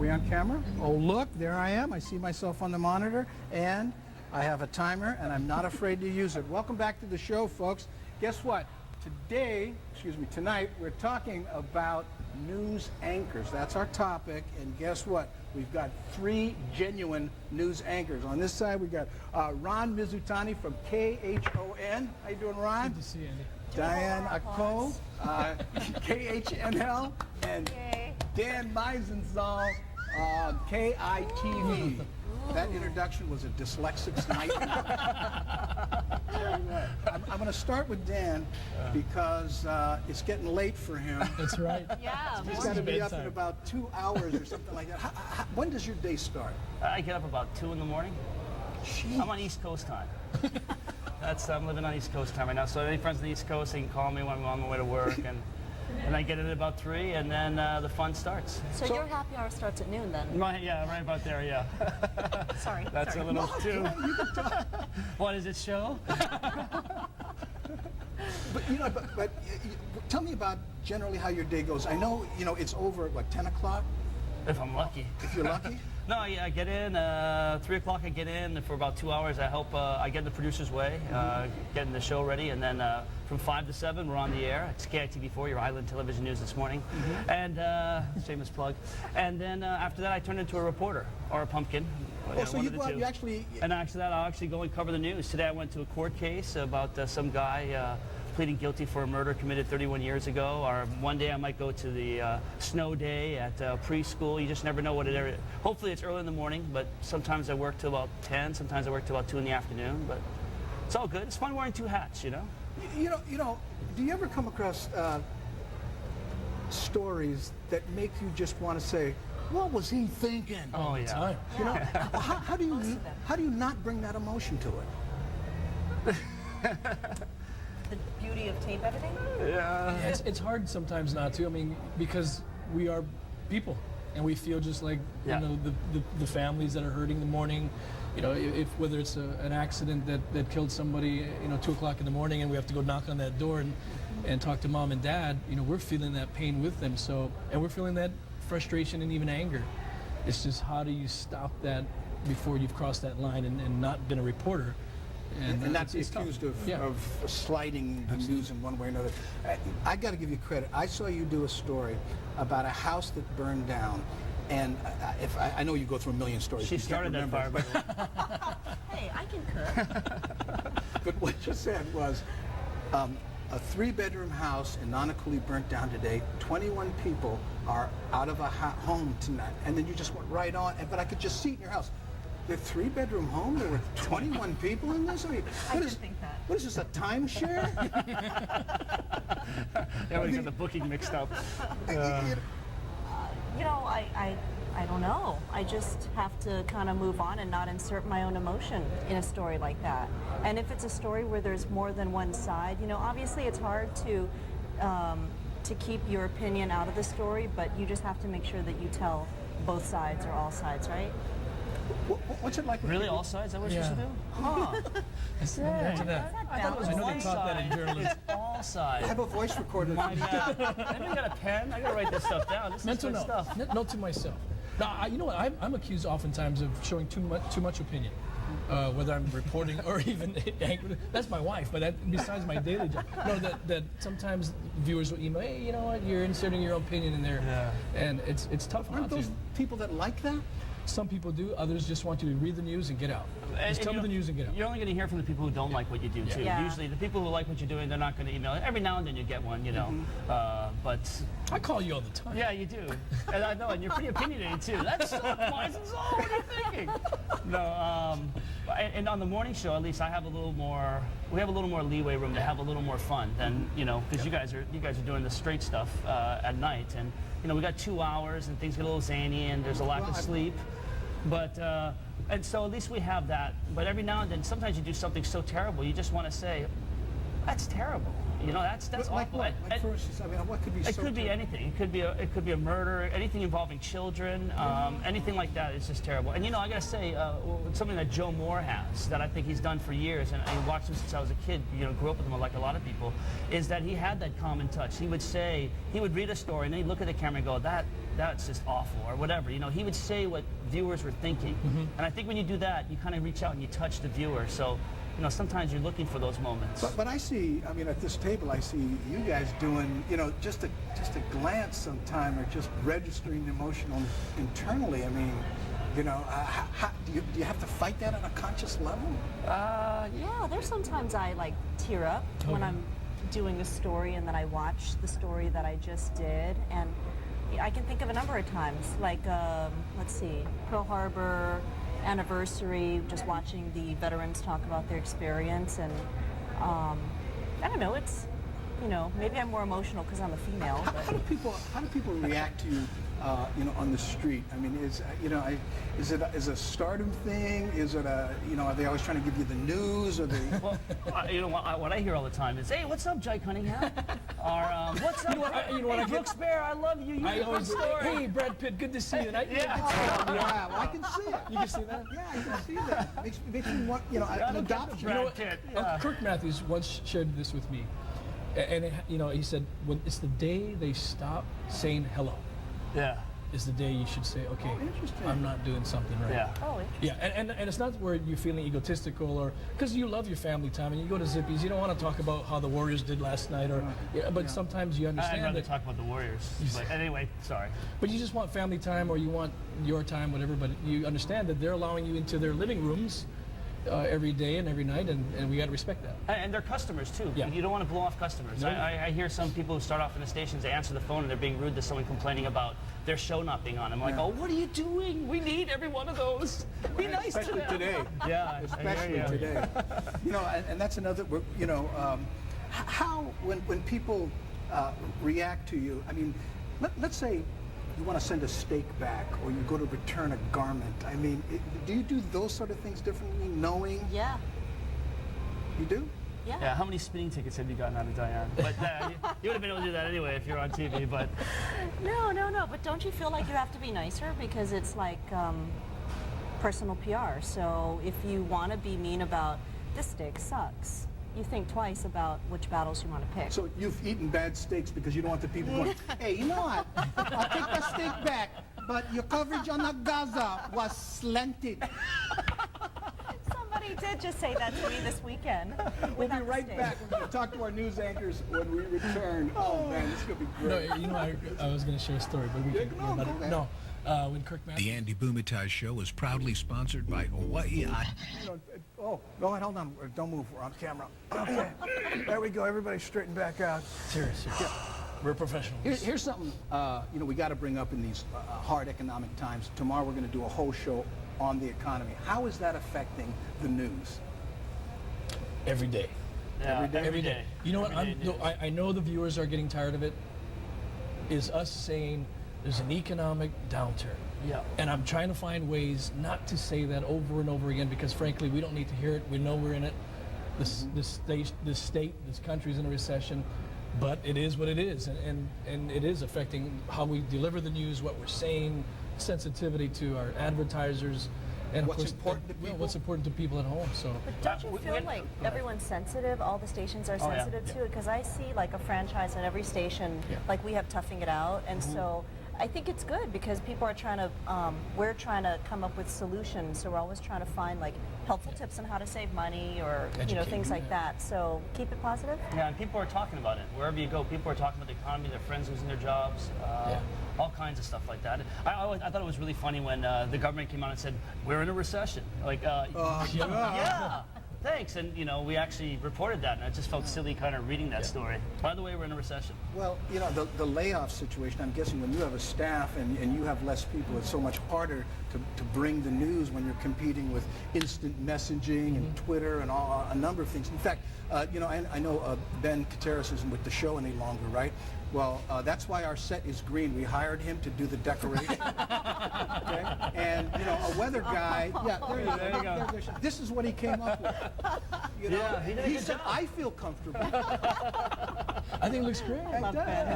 we on camera? Oh, look, there I am. I see myself on the monitor, and I have a timer, and I'm not afraid to use it. Welcome back to the show, folks. Guess what? Tonight, we're talking about news anchors. That's our topic, and guess what? We've got 3 genuine news anchors. On this side, we got Ron Mizutani from KHON. How you doing, Ron? Good to see you, Andy. Diane Ako, KHNL, and Dan Meizenshal, KITV. That introduction was a dyslexic's nightmare. I'm going to start with Dan because it's getting late for him. That's right. Yeah. He's got to be up in about 2 hours or something like that. When does your day start? I get up about 2 in the morning. Jeez. I'm on East Coast time. I'm living on East Coast time right now. So any friends on the East Coast, they can call me when I'm on my way to work, and I get in at about 3, and then the fun starts. So your happy hour starts at noon then? Yeah, right about there. Yeah. Sorry. That's sorry. a little too. What does it show? But tell me about generally how your day goes. I know it's over at what, 10 o'clock? If I'm lucky. If you're lucky. No, I get in, 3 o'clock I get in, and for about 2 hours I help, I get in the producer's way, getting the show ready, and then from 5 to 7 we're on the air. It's KITV4, your Island Television News this morning, and shameless plug. And then after that I turn into a reporter, or a pumpkin. So you go out, you actually... And after that I'll actually go and cover the news. Today I went to a court case about some guy pleading guilty for a murder committed 31 years ago, or one day I might go to the snow day at preschool. You just never know what it is. Hopefully it's early in the morning, but sometimes I work till about 10, sometimes I work till about 2 in the afternoon, but it's all good. It's fun wearing 2 hats, you know? You know, do you ever come across stories that make you just want to say, what was he thinking? Oh, yeah. Time. You know, how do you not bring that emotion to it? The beauty of tape editing? Yeah. It's hard sometimes not to. I mean, because we are people, and we feel just like Yeah. you know the families that are hurting in the morning. You know, if whether it's an accident that killed somebody, 2 o'clock in the morning, and we have to go knock on that door and talk to mom and dad. You know, we're feeling that pain with them. So, and we're feeling that frustration and even anger. It's just how do you stop that before you've crossed that line and not been a reporter. And not be it's tough. accused Yeah. of sliding the news in one way or another. I got to give you credit. I saw you do a story about a house that burned down, and I know you go through a million stories. She You can't started that remember. fire, by the way. Hey, I can cook. But what you said was a 3-bedroom house in Nanakuli burnt down today. 21 people are out of a home tonight, and then you just went right on. But I could just see it in your house. The 3-bedroom home, there were 21 people in this? I mean, I did think that. What is this, a timeshare? Yeah, we got the booking mixed up. You know, I don't know. I just have to kind of move on and not insert my own emotion in a story like that. And if it's a story where there's more than one side, obviously it's hard to keep your opinion out of the story, but you just have to make sure that you tell both sides or all sides, right? What's it like? Really, all sides? Is that what you're supposed to do? Huh. Imagine that. I thought it was I know one they taught that in side. journalism. It's all sides. I have a voice recorder. My bad. Anybody got a pen? I gotta write this stuff down. This Mental is good note. stuff. Note to myself. Now, you know what? I'm accused oftentimes of showing too much opinion, whether I'm reporting or even angry. That's my wife, but besides my daily job. No, that sometimes viewers will email, hey, you know what? You're inserting your own opinion in there, and it's tough Aren't not to. those people that like that? Some people do. Others just want you to read the news and get out. Just tell And me the news and get out. You're only going to hear from the people who don't like what you do, too. Yeah. Usually, the people who like what you're doing, they're not going to email it. Every now and then you get one, But I call you all the time. yeah, you do. And I know, and you're pretty opinionated, too. That's Meizenshal. What are you thinking? No, and on the morning show, at least, I have a little more. We have a little more leeway room to have a little more fun than because you guys are doing the straight stuff at night, and we got 2 hours, and things get a little zany, and there's a lack of sleep. But and so at least we have that. But every now and then, sometimes you do something so terrible, you just want to say, "That's terrible." You know, that's Like awful. what? Like for instance, I mean, what could be It so could be terrible? anything. It could be a murder, anything involving children, anything like that is just terrible. And you know, I gotta say, something that Joe Moore has that I think he's done for years, and I watched him since I was a kid. You know, grew up with him like a lot of people, is that he had that common touch. He would read a story and then he'd look at the camera and go, that's just awful, or whatever. You know, he would say what viewers were thinking. And I think when you do that, you kind of reach out and you touch the viewer. So, you know, sometimes you're looking for those moments. But I see, I mean, at this table, I see you guys doing, you know, just a glance sometime, or just registering emotional internally. I mean, you know, do you have to fight that on a conscious level? Yeah, there's sometimes I like tear up when I'm doing a story and then I watch the story that I just did, and I can think of a number of times, like, let's see, Pearl Harbor anniversary, just watching the veterans talk about their experience, and I don't know, it's, you know, maybe I'm more emotional because I'm a female. How do people react to you, you know, on the street? I mean, is it a stardom thing? Is it you know, are they always trying to give you the news, or they? Well, you know what I hear all the time is, "Hey, what's up, Jake Cunningham?" Or "What's up, hey, Brooks Bear? I love you. You I did a good always story." Hey, Brad Pitt, good to see you tonight. Yeah. Yeah, well, I can see it. You can see that? Yeah, I can see that. Makes me want, you know, an adoption. Brad Pitt. Yeah. Kirk Matthews once shared this with me, and you know, he said, when it's the day they stop saying hello, Yeah. is the day you should say, okay, Interesting. I'm not doing something right. Yeah. Oh, Yeah, and it's not where you're feeling egotistical, or because you love your family time and you go to Zippy's, you don't want to talk about how the Warriors did last night, or but sometimes you I'd understand rather that. talk about the Warriors. But anyway, sorry. But you just want family time, or you want your time, whatever. But you understand that they're allowing you into their living rooms every day and every night, and we got to respect that. And they're customers too. Yeah. You don't want to blow off customers. No. I hear some people who start off in the stations, they answer the phone and they're being rude to someone complaining about their show not being on. I'm like, oh, what are you doing? We need every one of those. Be nice to Especially them. today. Yeah, Especially today. You know, and that's another, you know, how, when people react to you, I mean, let's say you want to send a steak back, or you go to return a garment. I mean, do you do those sort of things differently, knowing? yeah, You do? yeah. Yeah, how many speeding tickets have you gotten out of Diane? But you would have been able to do that anyway if you're on TV. But No, but don't you feel like you have to be nicer, because it's like personal PR? So if you want to be mean about this steak sucks, you think twice about which battles you want to pick. So you've eaten bad steaks because you don't want the people going, hey, you know what? I'll take that steak back, but your coverage on the Gaza was slanted. Somebody did just say that to me this weekend. We'll be without the right steak. back. We're going to talk to our news anchors when we return. Oh, man, this is going to be great. No, you know, I was going to share a story, but we Yeah, can. no, go ahead. No, when Kirk Matthews. The Andy Bumatai Show is proudly sponsored by Hawaii. You know, oh, go ahead, hold on. Don't move. We're on camera. Okay. There we go. Everybody straighten back out. Serious. We're professionals. Here's something, you know, we got to bring up in these hard economic times. Tomorrow we're going to do a whole show on the economy. How is that affecting the news? Every day. yeah, Every day? You know what? Every day news. I know the viewers are getting tired of it. Is us saying there's an economic downturn. Yeah. And I'm trying to find ways not to say that over and over again, because frankly, we don't need to hear it. We know we're in it. This state, this country's in a recession, but it is what it is, and it is affecting how we deliver the news, what we're saying, sensitivity to our advertisers, and What's of course, important to people? what's important to people at home. So. But don't you we feel had- like go ahead. everyone's sensitive? All the stations are Oh, yeah. sensitive to it? Because I see like a franchise at every station, Yeah. like we have Toughing It Out, and so I think it's good because people are trying to, we're trying to come up with solutions, so we're always trying to find like helpful tips on how to save money, or you know, Educate, thoughts like yeah. that. So keep it positive. Yeah, and people are talking about it. Wherever you go, people are talking about the economy, their friends losing their jobs, all kinds of stuff like that. I thought it was really funny when the government came out and said, we're in a recession. Like, yeah, thanks. And, you know, we actually reported that, and I just felt silly kind of reading that story. By the way, we're in a recession. Well, you know, the layoff situation, I'm guessing when you have a staff and you have less people, it's so much harder to bring the news when you're competing with instant messaging and Twitter and a number of things. In fact, you know, I know Ben Kateris isn't with the show any longer, right? Well, that's why our set is green. We hired him to do the decoration. Okay? And, you know, a weather guy, yeah, there you go. This is what he came up with. You know, Yeah, he did a good said, job. I feel comfortable. I think it looks great. Not bad.